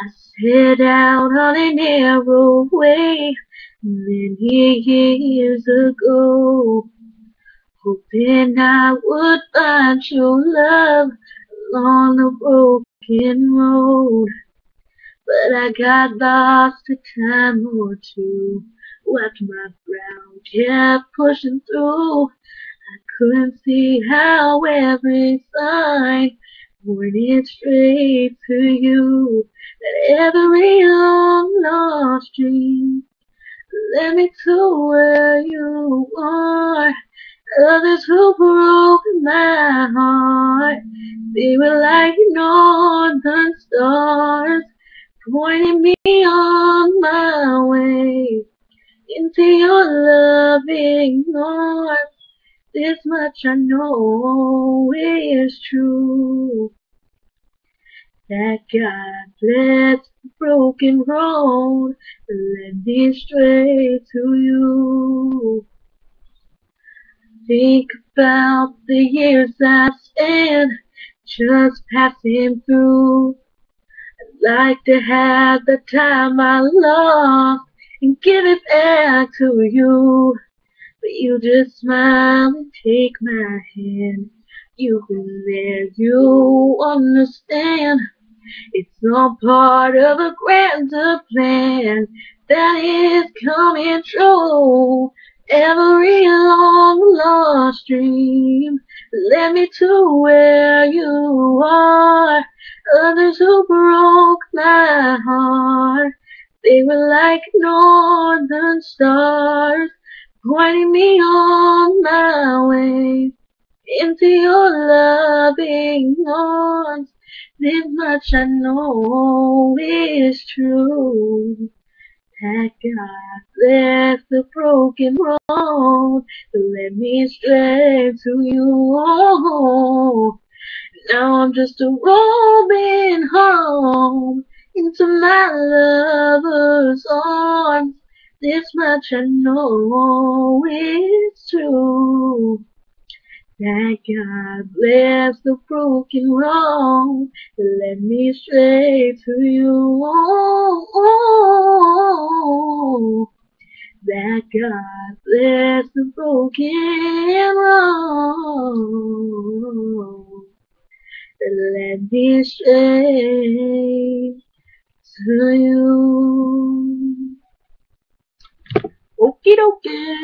I set out on a narrow way many years ago, hoping I would find true love along the broken road. But I got lost a time or two, watched my brow, kept pushing through. I couldn't see how every sign pointed straight to you. That every long lost dream led me to where you are. Others who broke my heart, they were like northern stars, pointing me on my way into your loving arms. This much I know is true, that God bless the broken road that led me straight to you. Think about the years I've spent just passing through. I'd like to have the time I lost and give it back to you. But you just smile and take my hand. You've been there, you understand. It's all part of a grander plan that is coming true. Every long lost dream led me to where you are. Others who broke my heart, they were like northern stars, pointing me on my way into your loving arms. This much I know is true, that God bless the broken road that led me straight to you. Oh, now I'm just a roaming home into my lover's arms. This much I know is true, that God bless the broken road that led me straight to you. Oh, oh, oh. That God bless the broken road that led me straight to you. Okie dokie.